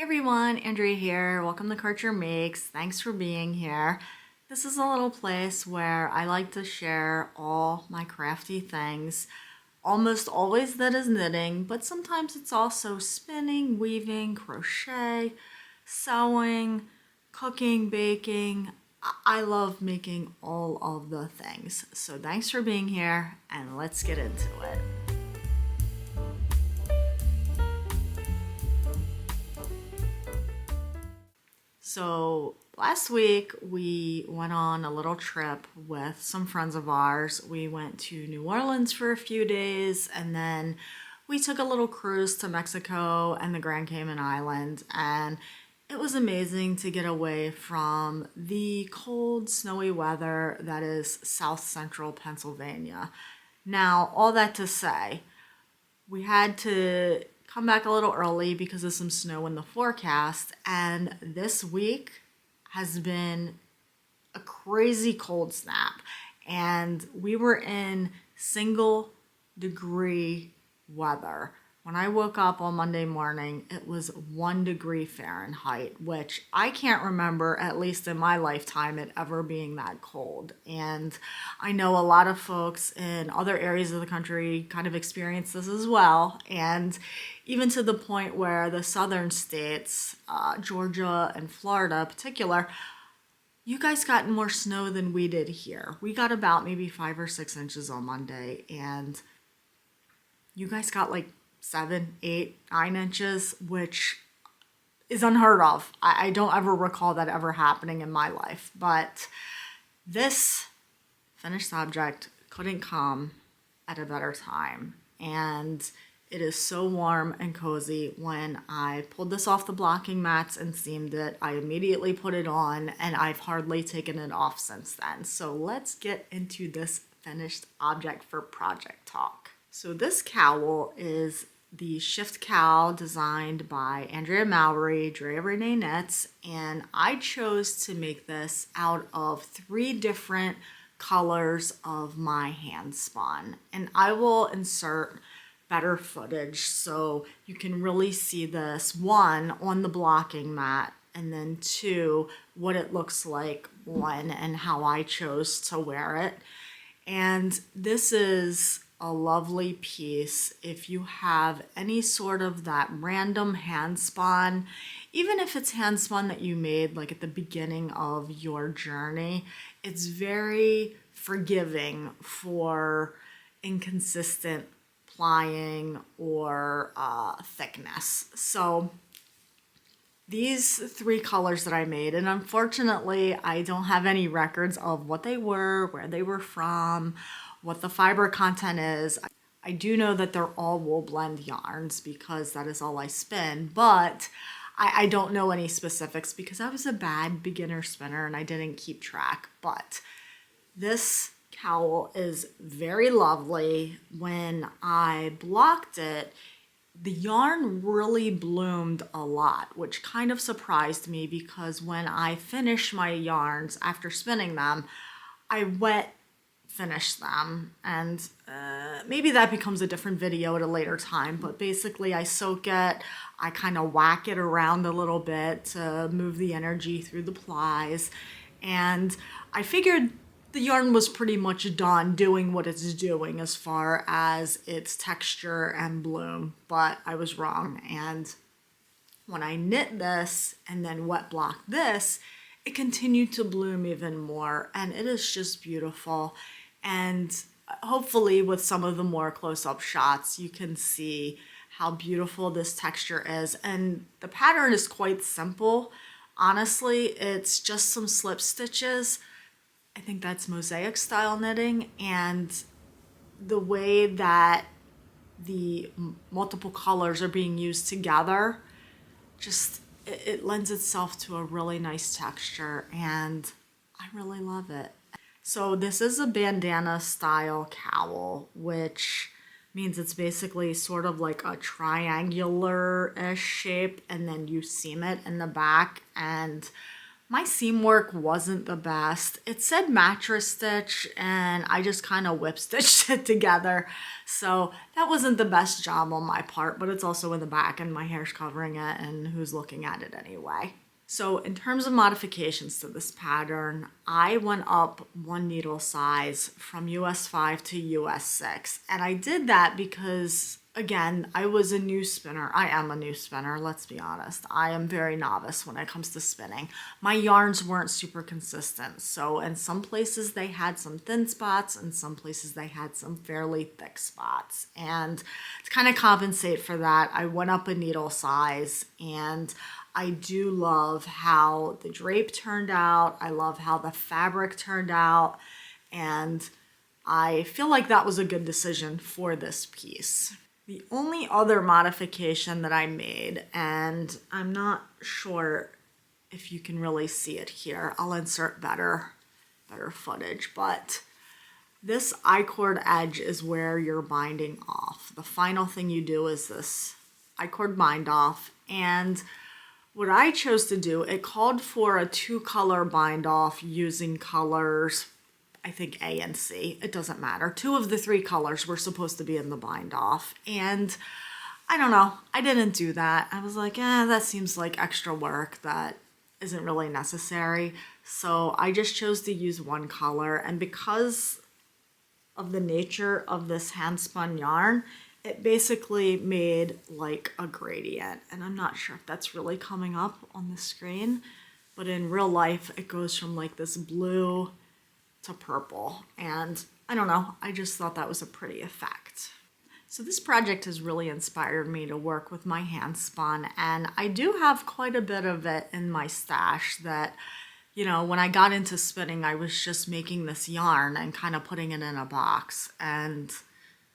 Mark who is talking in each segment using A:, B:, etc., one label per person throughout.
A: Everyone, Andrea here. Welcome to Karchermakes. Thanks for being here. This is a little place where I like to share all my crafty things. Almost always that is knitting, but sometimes it's also spinning, weaving, crochet, sewing, cooking, baking. I love making all of the things. So thanks for being here and let's get into it. So last week we went on a little trip with some friends of ours. We went to New Orleans for a few days and then we took a little cruise to Mexico and the Grand Cayman Islands, and it was amazing to get away from the cold, snowy weather that is south central Pennsylvania. Now, all that to say, we had to come back a little early because of some snow in the forecast, and this week has been a crazy cold snap, and we were in single degree weather. When I woke up on Monday morning, it was 1 degree Fahrenheit, which I can't remember, at least in my lifetime, it ever being that cold. And I know a lot of folks in other areas of the country kind of experience this as well. And even to the point where the southern states, Georgia and Florida in particular, you guys got more snow than we did here. We got about maybe 5 or 6 inches on Monday, and you guys got like 7, 8, 9 inches, which is unheard of. I don't ever recall that ever happening in my life, but this finished object couldn't come at a better time. And it is so warm and cozy. When I pulled this off the blocking mats and seamed it, I immediately put it on, and I've hardly taken it off since then. So let's get into this finished object for project talk. So this cowl is the Shift Cowl designed by Andrea Mowry, Drea Renee Knits, and I chose to make this out of 3 different colors of my Handspun. And I will insert better footage so you can really see this, 1, on the blocking mat, and then 2, what it looks like on and how I chose to wear it. And this is a lovely piece if you have any sort of that random handspun, even if it's handspun that you made like at the beginning of your journey. It's very forgiving for inconsistent plying or thickness. So these 3 colors that I made, and unfortunately I don't have any records of what they were, where they were from, what the fiber content is. I do know that they're all wool blend yarns because that is all I spin, but I don't know any specifics because I was a bad beginner spinner and I didn't keep track. But this cowl is very lovely. When I blocked it, the yarn really bloomed a lot, which kind of surprised me because when I finish my yarns after spinning them, I wet finish them, and maybe that becomes a different video at a later time, but basically I soak it, I kind of whack it around a little bit to move the energy through the plies, and I figured the yarn was pretty much done doing what it's doing as far as its texture and bloom, but I was wrong. And when I knit this and then wet block this, it continued to bloom even more, and it is just beautiful. And hopefully with some of the more close-up shots, you can see how beautiful this texture is. And the pattern is quite simple. Honestly, it's just some slip stitches. I think that's mosaic style knitting, and the way that the multiple colors are being used together, just it lends itself to a really nice texture, and I really love it. So this is a bandana style cowl, which means it's basically sort of like a triangular-ish shape, and then you seam it in the back. And My seam work wasn't the best. It said mattress stitch and I just kind of whip stitched it together. So that wasn't the best job on my part, but it's also in the back and my hair's covering it and who's looking at it anyway. So in terms of modifications to this pattern, I went up one needle size from US 5 to US 6. And I did that because, again, I was a new spinner. I am a new spinner, let's be honest. I am very novice when it comes to spinning. My yarns weren't super consistent. So in some places they had some thin spots, and some places they had some fairly thick spots. And to kind of compensate for that, I went up a needle size, and I do love how the drape turned out. I love how the fabric turned out. And I feel like that was a good decision for this piece. The only other modification that I made, and I'm not sure if you can really see it here, I'll insert better footage, but this I-cord edge is where you're binding off. The final thing you do is this I-cord bind off, and what I chose to do, it called for a 2-color bind off using colors, I think A and C, it doesn't matter. 2 of the 3 colors were supposed to be in the bind off. And I don't know, I didn't do that. I was like, that seems like extra work that isn't really necessary. So I just chose to use 1 color. And because of the nature of this handspun yarn, it basically made like a gradient. And I'm not sure if that's really coming up on the screen, but in real life, it goes from like this blue to purple. And I don't know, I just thought that was a pretty effect. So this project has really inspired me to work with my handspun, and I do have quite a bit of it in my stash that, you know, when I got into spinning, I was just making this yarn and kind of putting it in a box and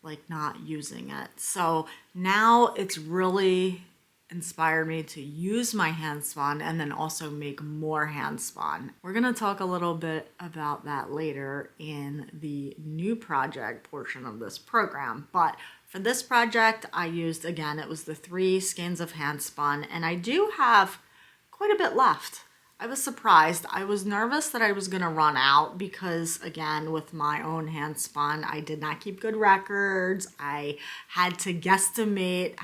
A: like not using it. So now it's really inspired me to use my handspun and then also make more handspun. We're gonna talk a little bit about that later in the new project portion of this program. But for this project, I used, again, it was the 3 skeins of handspun, and I do have quite a bit left. I was surprised. I was nervous that I was going to run out because, again, with my own handspun, I did not keep good records. I had to guesstimate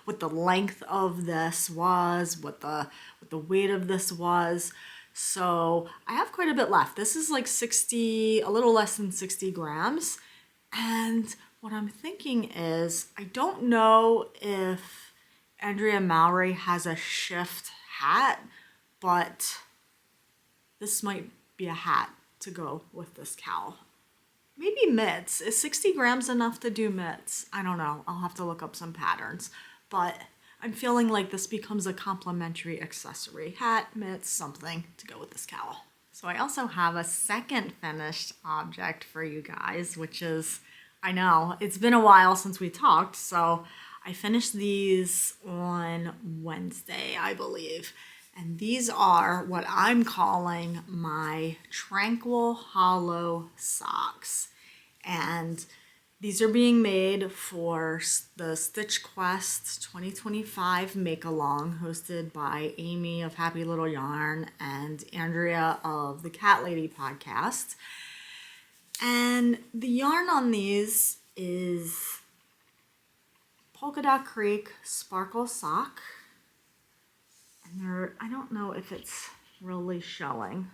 A: what the length of this was, what the weight of this was. So I have quite a bit left. This is like 60, a little less than 60 grams. And what I'm thinking is, I don't know if Andrea Mowry has a shift hat, but this might be a hat to go with this cowl. Maybe mitts. Is 60 grams enough to do mitts? I don't know. I'll have to look up some patterns. But I'm feeling like this becomes a complementary accessory. Hat, mitts, something to go with this cowl. So I also have a second finished object for you guys, which is, I know, it's been a while since we talked, so I finished these on Wednesday, I believe. And these are what I'm calling my Tranquil Holo socks. And these are being made for the Stitch Quest 2025 Make-Along, hosted by Amy of Happy Little Yarn and Andrea of the Cat Lady podcast. And the yarn on these is Polka Dot Creek Sparkle Sock. And I don't know if it's really showing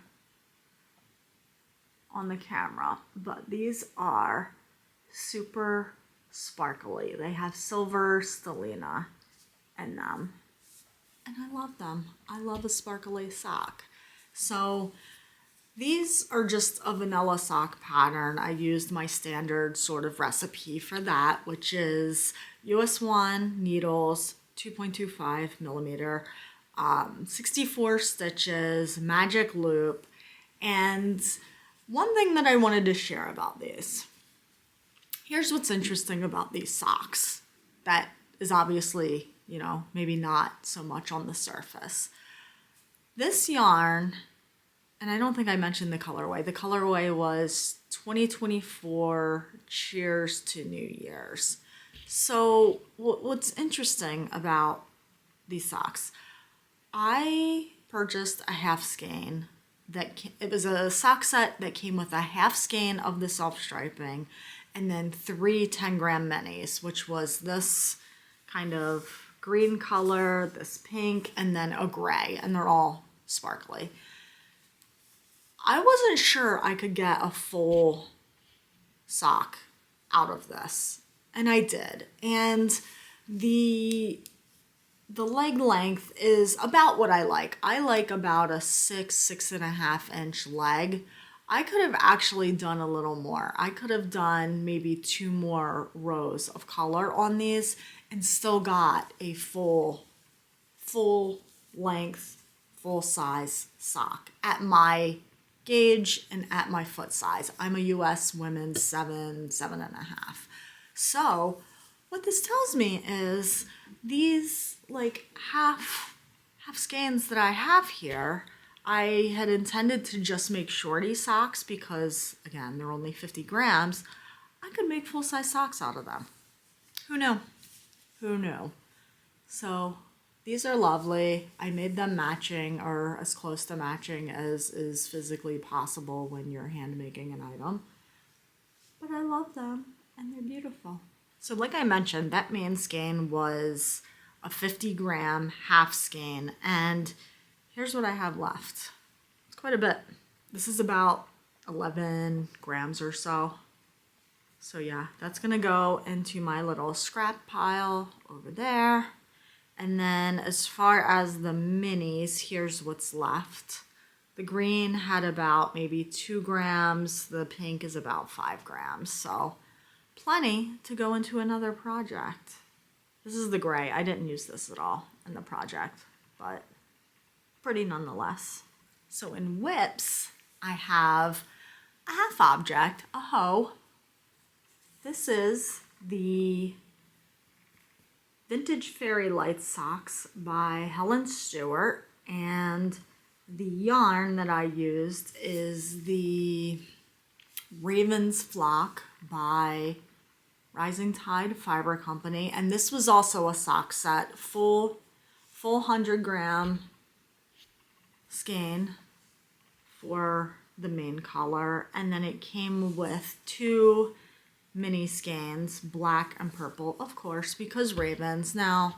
A: on the camera, but these are super sparkly. They have silver stellina in them, and I love them. I love a sparkly sock. So these are just a vanilla sock pattern. I used my standard sort of recipe for that, which is US 1 needles, 2.25 millimeter, 64 stitches, magic loop. And one thing that I wanted to share about these, here's what's interesting about these socks that is obviously, you know, maybe not so much on the surface. This yarn, and I don't think I mentioned the colorway. The colorway was 2024 Cheers to New Year's. So what's interesting about these socks, I purchased a half skein. It was a sock set that came with a half skein of the self-striping and then 3 10-gram minis, which was this kind of green color, this pink, and then a gray, and they're all sparkly. I wasn't sure I could get a full sock out of this, and I did. And the leg length is about what I like. I like about a 6.5 inch leg. I could have actually done a little more. I could have done maybe 2 more rows of color on these and still got a full length, full size sock at my gauge and at my foot size. I'm a US women's 7.5. So what this tells me is these like half skeins that I have here, I had intended to just make shorty socks because, again, they're only 50 grams. I could make full-size socks out of them. Who knew? Who knew? So these are lovely. I made them matching, or as close to matching as is physically possible when you're hand making an item. But I love them, and they're beautiful. So like I mentioned, that main skein was a 50-gram half skein, and here's what I have left. It's quite a bit. This is about 11 grams or so. So yeah, that's gonna go into my little scrap pile over there. And then as far as the minis, here's what's left. The green had about maybe 2 grams. The pink is about 5 grams. So plenty to go into another project. This is the gray. I didn't use this at all in the project, but pretty nonetheless. So in whips, I have a half object, a hoe. This is the Vintage Fairy Light Socks by Helen Stewart, and the yarn that I used is the Raven's Flock by Rising Tide Fiber Company, and this was also a sock set, full 100-gram skein for the main color, and then it came with 2 mini skeins, black and purple, of course, because Ravens. Now,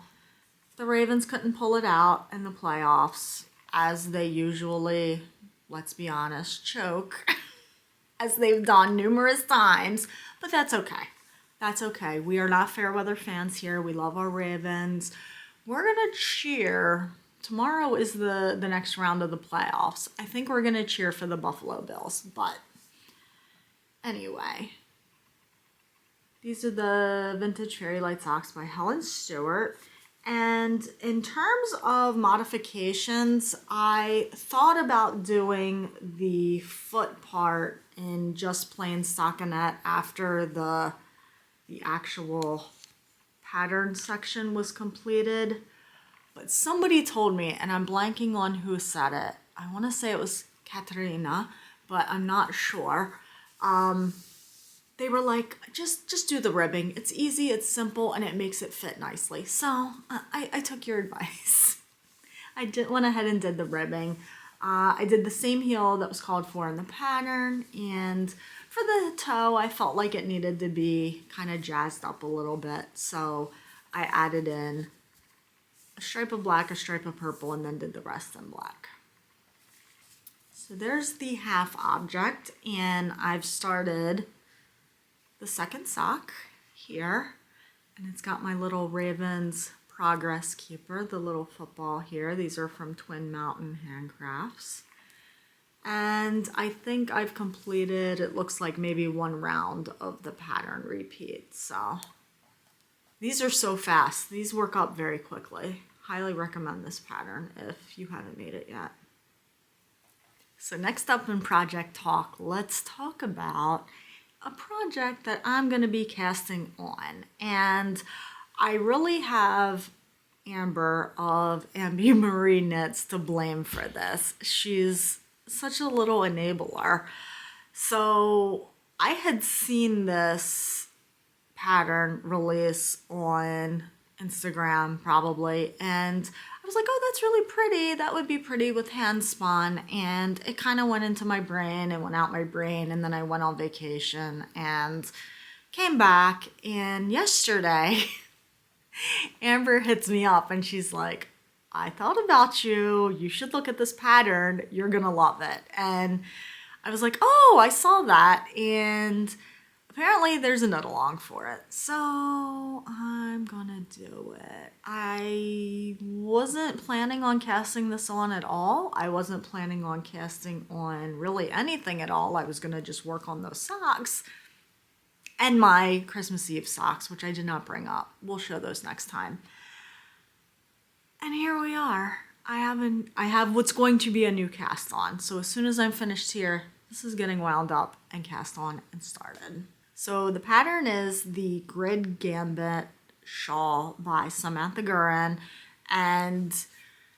A: the Ravens couldn't pull it out in the playoffs, as they usually, let's be honest, choke, as they've done numerous times, but that's okay. That's okay. We are not fair weather fans here. We love our Ravens. We're going to cheer. Tomorrow is the next round of the playoffs. I think we're going to cheer for the Buffalo Bills, but anyway. These are the Vintage Fairy Light Socks by Helen Stewart. And in terms of modifications, I thought about doing the foot part in just plain stockinette after the actual pattern section was completed. But somebody told me, and I'm blanking on who said it. I want to say it was Katerina, but I'm not sure. They were like, just do the ribbing. It's easy, it's simple, and it makes it fit nicely. So I took your advice. Went ahead and did the ribbing. I did the same heel that was called for in the pattern, and for the toe, I felt like it needed to be kind of jazzed up a little bit. So I added in a stripe of black, a stripe of purple, and then did the rest in black. So there's the half object, and I've started the second sock here, and it's got my little Ravens Progress Keeper, the little football here. These are from Twin Mountain Handcrafts. And I think I've completed, it looks like maybe 1 round of the pattern repeat. So these are so fast. These work up very quickly. Highly recommend this pattern if you haven't made it yet. So next up in Project Talk, let's talk about a project that I'm going to be casting on. And I really have Amber of Ambi Marie Knits to blame for this. She's such a little enabler. So I had seen this pattern release on Instagram probably, and I was like, oh, that's really pretty. That would be pretty with Handspun. And it kind of went into my brain and went out my brain, and then I went on vacation and came back, and yesterday Amber hits me up and she's like, I thought about you. You should look at this pattern. You're going to love it. And I was like, oh, I saw that. And apparently there's a Knitalong for it. So I'm going to do it. I wasn't planning on casting this on at all. I wasn't planning on casting on really anything at all. I was going to just work on those socks. And my Christmas Eve socks, which I did not bring up. We'll show those next time. And here we are. I have what's going to be a new cast on. So as soon as I'm finished here, this is getting wound up and cast on and started. So the pattern is the Grid Gambit shawl by Samantha Guerin, and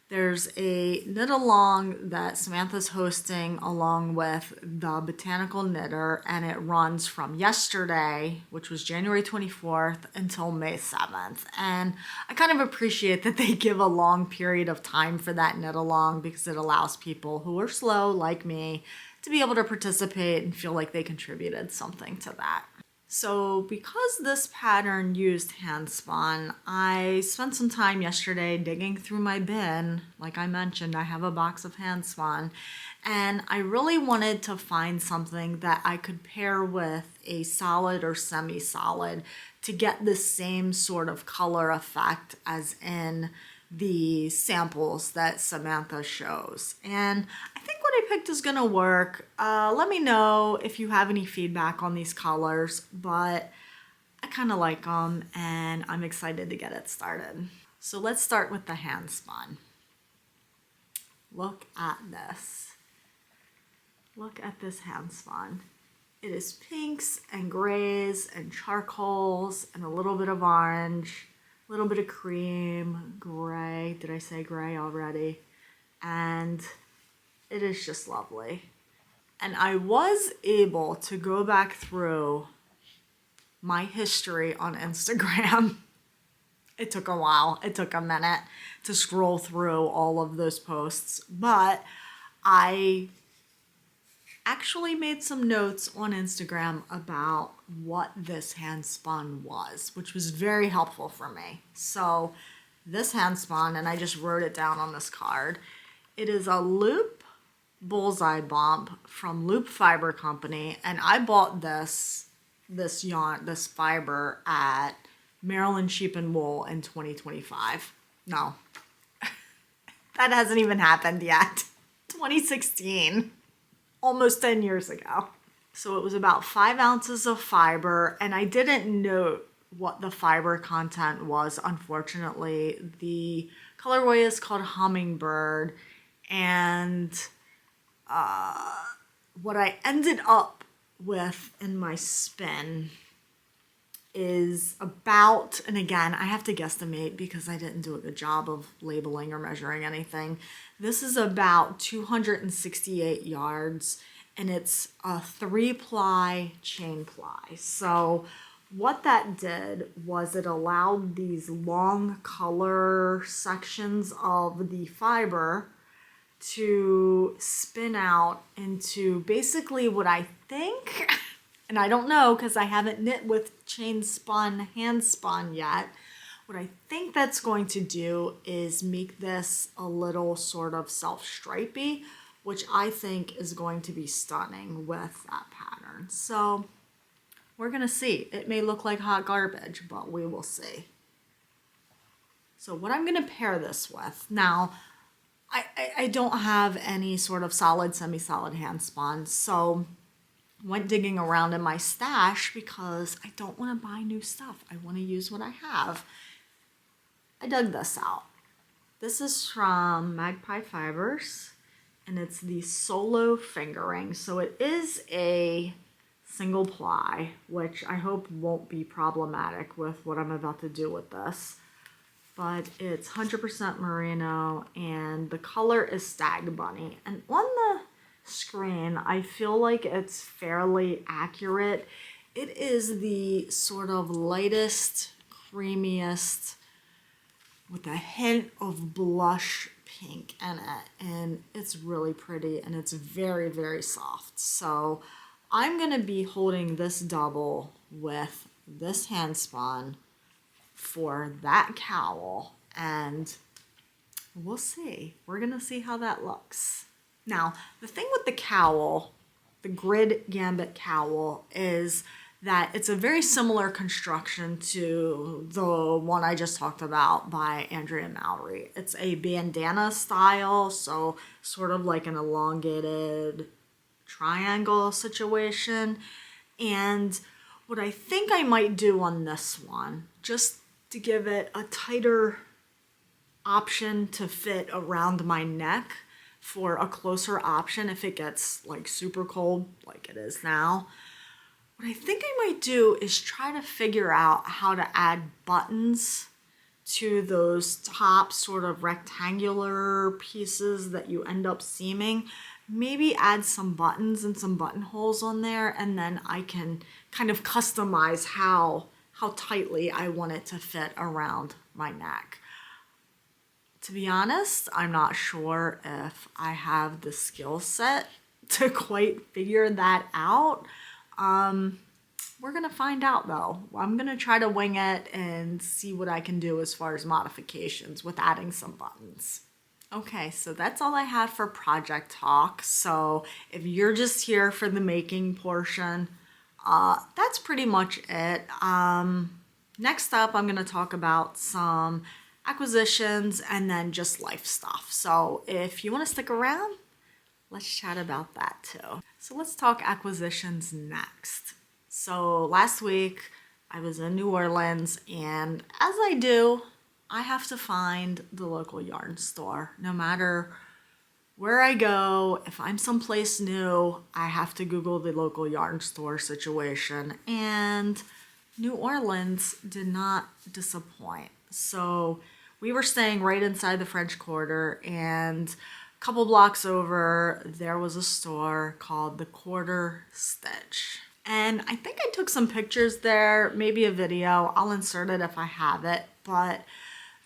A: there's a Knitalong that Samantha's hosting along with the Botanical Knitter, and it runs from yesterday, which was January 24th, until May 7th. And I kind of appreciate that they give a long period of time for that Knitalong because it allows people who are slow, like me, to be able to participate and feel like they contributed something to that. So because this pattern used Handspun, I spent some time yesterday digging through my bin. Like I mentioned, I have a box of Handspun, and I really wanted to find something that I could pair with a solid or semi-solid to get the same sort of color effect as in the samples that Samantha shows. And I think what I picked is gonna work. Let me know if you have any feedback on these colors, but I kind of like them and I'm excited to get it started. So let's start with the Handspun. Look at this. Look at this Handspun. It is pinks and grays and charcoals and a little bit of orange. A little bit of cream, gray. Did I say gray already? And it is just lovely. And I was able to go back through my history on Instagram. It took a while. It took a minute to scroll through all of those posts, but I actually made some notes on Instagram about what this Handspun was, which was very helpful for me. So this Handspun, and I just wrote it down on this card, it is a loop bullseye bump from Loop Fiber Company, and I bought this yarn, this fiber at Maryland Sheep and Wool in 2025. No, that hasn't even happened yet. 2016. Almost 10 years ago. So it was about 5 ounces of fiber, and I didn't note what the fiber content was, unfortunately. The colorway is called Hummingbird, and what I ended up with in my spin is about, and again, I have to guesstimate because I didn't do a good job of labeling or measuring anything. This is about 268 yards, and it's a 3-ply chain ply. So what that did was it allowed these long color sections of the fiber to spin out into basically what I think, and I don't know because I haven't knit with chain spun, hand spun yet. What I think that's going to do is make this a little sort of self-stripey, which I think is going to be stunning with that pattern. So we're gonna see. It may look like hot garbage, but we will see. So what I'm gonna pair this with, now, I don't have any sort of solid, semi-solid Handspun, so went digging around in my stash because I don't want to buy new stuff. I want to use what I have. I dug this out. This is from Magpie Fibers, and it's the solo fingering. So it is a single ply, which I hope won't be problematic with what I'm about to do with this. But it's 100% merino, and the color is Stag Bunny. And on the screen, I feel like it's fairly accurate. It is the sort of lightest, creamiest with a hint of blush pink in it, and it's really pretty and it's very, very soft. So I'm going to be holding this double with this handspun for that cowl, and we'll see. We're going to see how that looks. Now, the thing with the cowl, the grid Gambit cowl, is that it's a very similar construction to the one I just talked about by Andrea and Mowry. It's a bandana style, so sort of like an elongated triangle situation. And what I think I might do on this one, just to give it a tighter option to fit around my neck for a closer option if it gets like super cold like it is now, what I think I might do is try to figure out how to add buttons to those top sort of rectangular pieces that you end up seaming. Maybe add some buttons and some buttonholes on there, and then I can kind of customize how tightly I want it to fit around my neck. To be honest, I'm not sure if I have the skill set to quite figure that out. We're gonna find out though. I'm gonna try to wing it and see what I can do as far as modifications with adding some buttons. Okay, so that's all I have for project talk. So if you're just here for the making portion, that's pretty much it. Next up, I'm gonna talk about some acquisitions and then just life stuff. So if you wanna stick around, let's chat about that too. So let's talk acquisitions next. So last week I was in New Orleans, and as I do, I have to find the local yarn store. No matter where I go, if I'm someplace new, I have to Google the local yarn store situation. And New Orleans did not disappoint. So we were staying right inside the French Quarter, and a couple blocks over, there was a store called the Quarter Stitch. And I think I took some pictures there, maybe a video. I'll insert it if I have it. But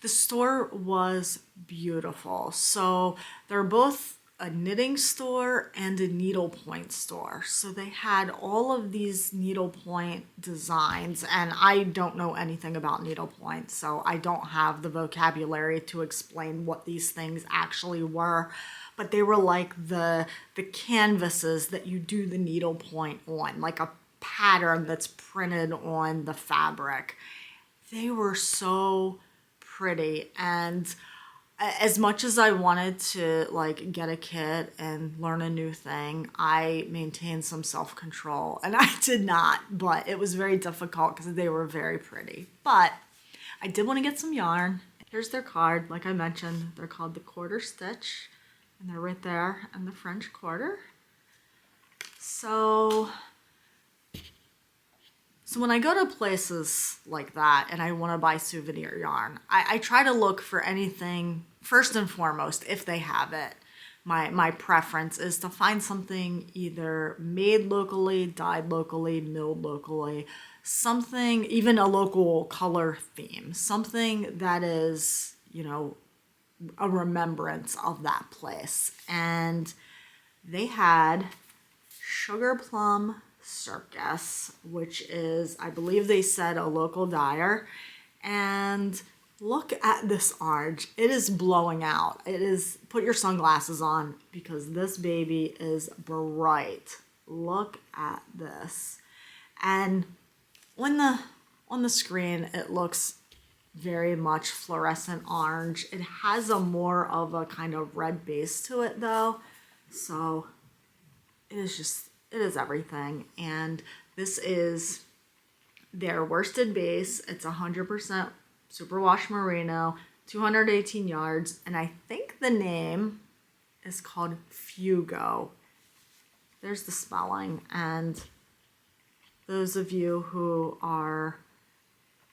A: the store was beautiful. So they're both a knitting store and a needlepoint store. So they had all of these needlepoint designs, and I don't know anything about needlepoint, so I don't have the vocabulary to explain what these things actually were. But they were like the canvases that you do the needlepoint on, like a pattern that's printed on the fabric. They were so pretty, and as much as I wanted to like get a kit and learn a new thing, I maintained some self-control, and I did not, but it was very difficult because they were very pretty. But I did want to get some yarn. Here's their card. Like I mentioned, they're called the Quarter Stitch, and they're right there in the French Quarter. So when I go to places like that and I want to buy souvenir yarn, I try to look for anything, first and foremost, if they have it. My preference is to find something either made locally, dyed locally, milled locally, something, even a local color theme, something that is, you know, a remembrance of that place. And they had Sugar Plum Circus, which is, I believe they said, a local dyer. And look at this orange. It is blowing out. It is, put your sunglasses on because this baby is bright. Look at this. And on the screen, it looks very much fluorescent orange. It has a more of a kind of red base to it though. So it is everything. And this is their worsted base. It's 100% superwash merino, 218 yards. And I think the name is called Fugo. There's the spelling. And those of you who are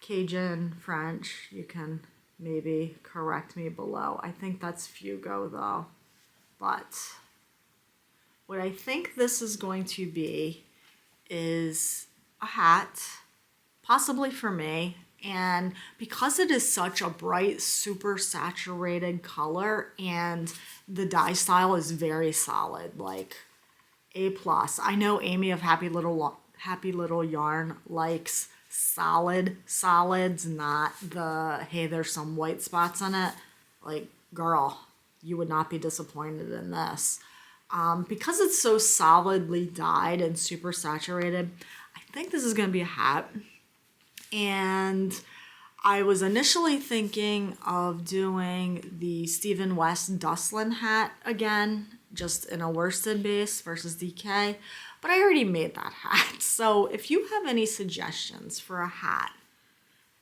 A: Cajun French, you can maybe correct me below. I think that's Fugo though. But what I think this is going to be is a hat, possibly for me, And because it is such a bright, super saturated color, and the dye style is very solid, like A+. I know Amy of Happy Little Yarn likes solid solids, not the, hey, there's some white spots on it. Like, girl, you would not be disappointed in this. Because it's so solidly dyed and super saturated, I think this is going to be a hat. And I was initially thinking of doing the Stephen West Dustlin hat again, just in a worsted base versus DK, but I already made that hat. So if you have any suggestions for a hat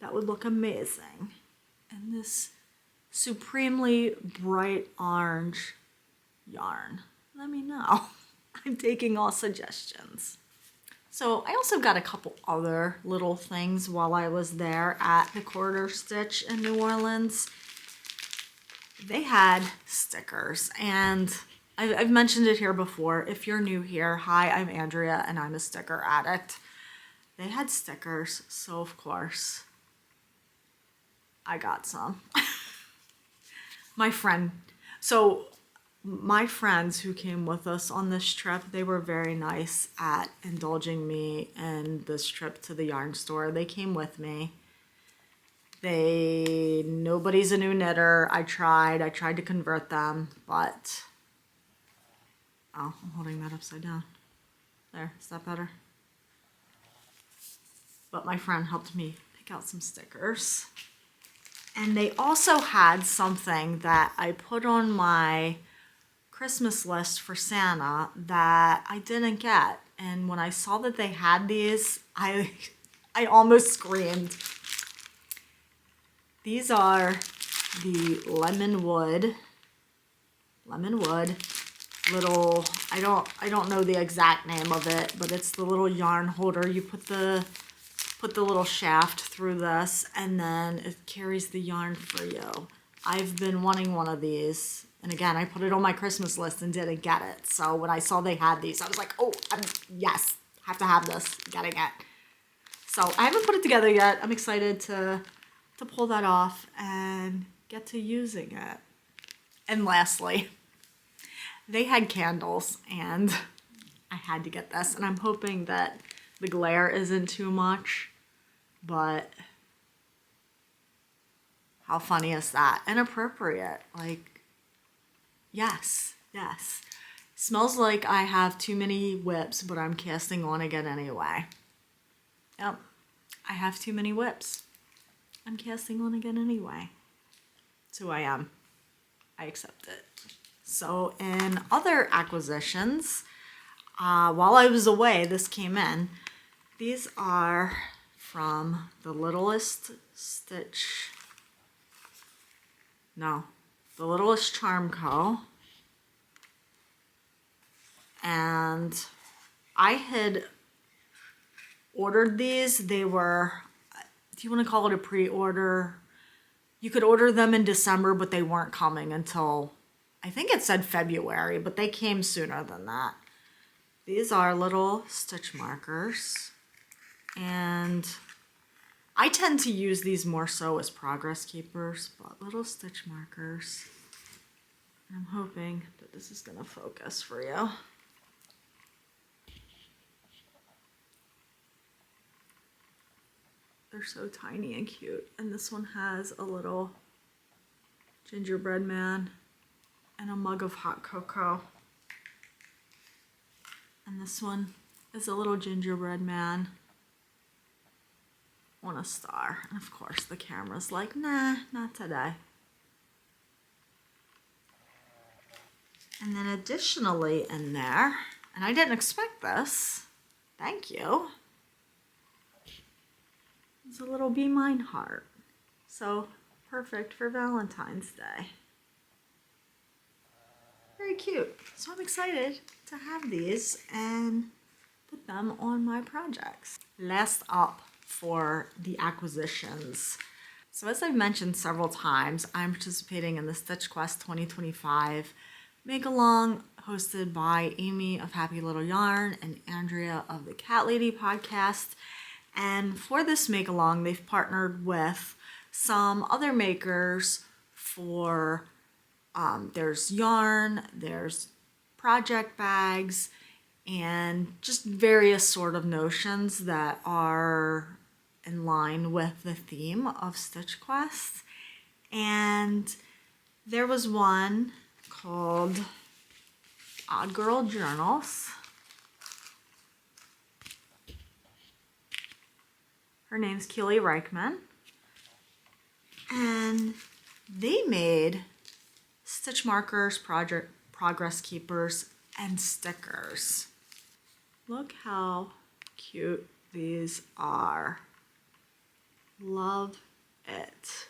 A: that would look amazing in this supremely bright orange yarn, let me know. I'm taking all suggestions. So I also got a couple other little things while I was there at the Quarter Stitch in New Orleans. They had stickers, and I've mentioned it here before. If you're new here, hi, I'm Andrea, and I'm a sticker addict. They had stickers, so of course, I got some. My friends who came with us on this trip, they were very nice at indulging me in this trip to the yarn store. They came with me. Nobody's a new knitter. I tried to convert them, but, oh, I'm holding that upside down. There, is that better? But my friend helped me pick out some stickers. And they also had something that I put on my Christmas list for Santa that I didn't get. And when I saw that they had these, I almost screamed. These are the lemon wood little, I don't know the exact name of it, but it's the little yarn holder. You put the little shaft through this, and then it carries the yarn for you. I've been wanting one of these. And again, I put it on my Christmas list and didn't get it. So when I saw they had these, I was like, oh, yes, have to have this, getting it. So I haven't put it together yet. I'm excited to pull that off and get to using it. And lastly, they had candles, and I had to get this. And I'm hoping that the glare isn't too much, but how funny is that? And appropriate, like, yes. Smells like I have too many whips, but I'm casting on again anyway. Yep, I have too many whips. I'm casting on again anyway. It's who I am. I accept it. So in other acquisitions, while I was away, this came in. These are from the Littlest Charm Co. And I had ordered these. They were, do you want to call it a pre-order? You could order them in December, but they weren't coming until, I think it said February, but they came sooner than that. These are little stitch markers, and I tend to use these more so as progress keepers, but little stitch markers. I'm hoping that this is going to focus for you. They're so tiny and cute. And this one has a little gingerbread man and a mug of hot cocoa. And this one is a little gingerbread man on a star. And of course the camera's like, nah, not today. And then additionally in there, and I didn't expect this, thank you, it's a little Be Mine heart. So perfect for Valentine's Day. Very cute. So I'm excited to have these and put them on my projects. Last up for the acquisitions. So as I've mentioned several times, I'm participating in the Stitch Quest 2025 Make-Along hosted by Amy of Happy Little Yarn and Andrea of the Cat Lady podcast. And for this make along, they've partnered with some other makers for, there's yarn, there's project bags, and just various sort of notions that are in line with the theme of Stitch Quest. And there was one called Odd Girl Journals. Her name's Keely Reichman. And they made stitch markers, progress keepers, and stickers. Look how cute these are. Love it.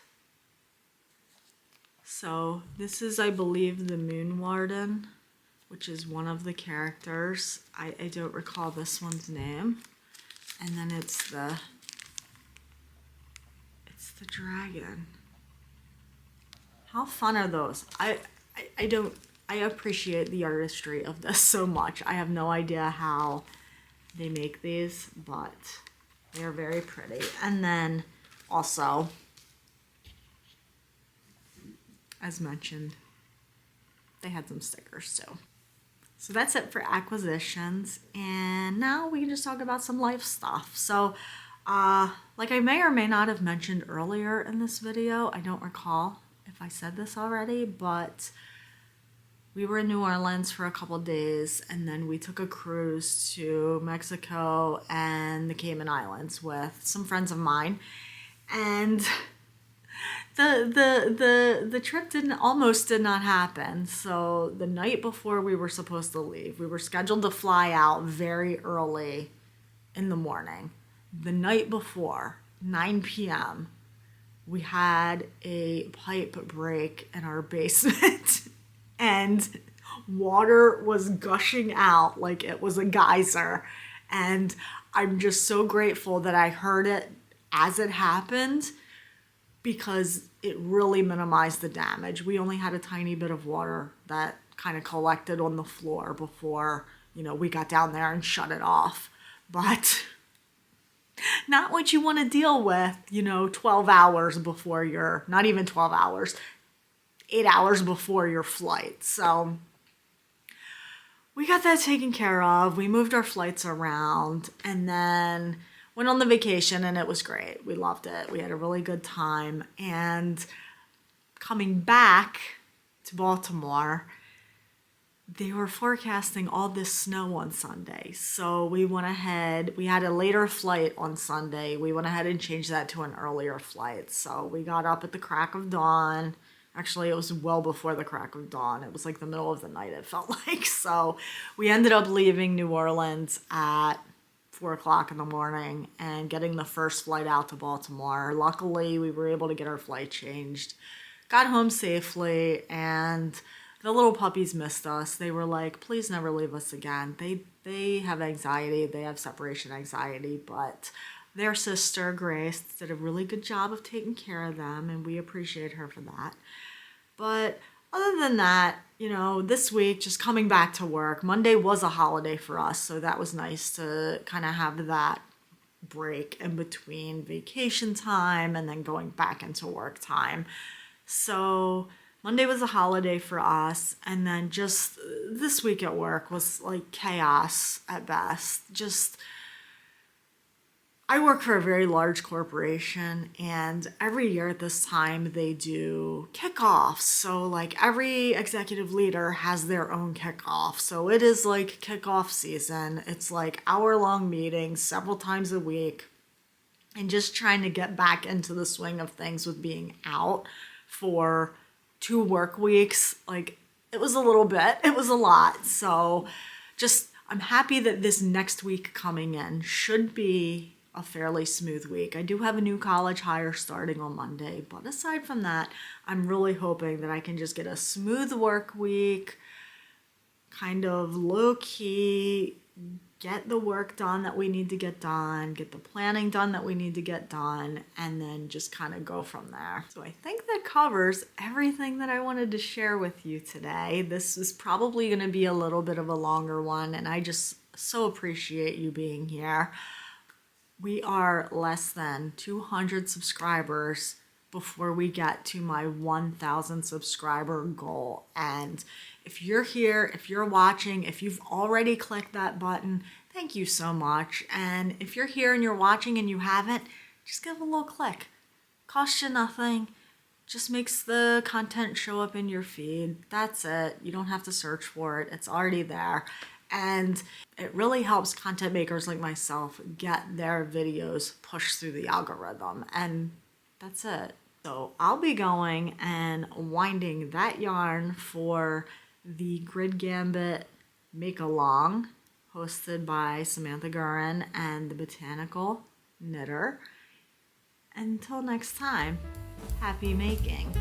A: So this is, I believe, the Moon Warden, which is one of the characters. I don't recall this one's name. And then it's the dragon. How fun are those? I appreciate the artistry of this so much. I have no idea how they make these, but they're very pretty. And then also, as mentioned, they had some stickers too. So that's it for acquisitions. And now we can just talk about some life stuff. So like I may or may not have mentioned earlier in this video, I don't recall if I said this already, but we were in New Orleans for a couple days, and then we took a cruise to Mexico and the Cayman Islands with some friends of mine. And the trip almost did not happen. So the night before we were supposed to leave, we were scheduled to fly out very early in the morning. The night before, 9 p.m., we had a pipe break in our basement and water was gushing out like it was a geyser. And I'm just so grateful that I heard it as it happened, because it really minimized the damage. We only had a tiny bit of water that kind of collected on the floor before, we got down there and shut it off. But not what you want to deal with, 12 hours before not even 12 hours, 8 hours before your flight. So we got that taken care of. We moved our flights around and then went on the vacation, and it was great. We loved it. We had a really good time. And coming back to Baltimore, they were forecasting all this snow on Sunday. So we went ahead, we had a later flight on Sunday. We went ahead and changed that to an earlier flight. So we got up at the crack of dawn. Actually, it was well before the crack of dawn. It was like the middle of the night, it felt like. So we ended up leaving New Orleans at 4 o'clock in the morning and getting the first flight out to Baltimore. Luckily, we were able to get our flight changed, got home safely, and the little puppies missed us. They were like, please never leave us again. They have anxiety. They have separation anxiety, but their sister, Grace, did a really good job of taking care of them, and we appreciate her for that. But other than that, this week, just coming back to work, Monday was a holiday for us, so that was nice to kind of have that break in between vacation time and then going back into work time. So Monday was a holiday for us, and then just this week at work was like chaos at best. I work for a very large corporation, and every year at this time they do kickoffs. So like every executive leader has their own kickoff. So it is like kickoff season. It's like hour-long meetings several times a week, and just trying to get back into the swing of things with being out for 2 work weeks. Like, it was a little bit, it was a lot. So I'm happy that this next week coming in should be a fairly smooth week. I do have a new college hire starting on Monday, but aside from that, I'm really hoping that I can just get a smooth work week, kind of low-key, get the work done that we need to get done, get the planning done that we need to get done, and then just kind of go from there. So I think that covers everything that I wanted to share with you today. This is probably going to be a little bit of a longer one, and I just so appreciate you being here. We are less than 200 subscribers before we get to my 1,000 subscriber goal. And if you're here, if you're watching, if you've already clicked that button, thank you so much. And if you're here and you're watching and you haven't, just give a little click. Costs you nothing. Just makes the content show up in your feed. That's it. You don't have to search for it. It's already there. And it really helps content makers like myself get their videos pushed through the algorithm. And that's it. So I'll be going and winding that yarn for the Grid Gambit Make-Along, hosted by Samantha Guerin and the Botanical Knitter. Until next time, happy making.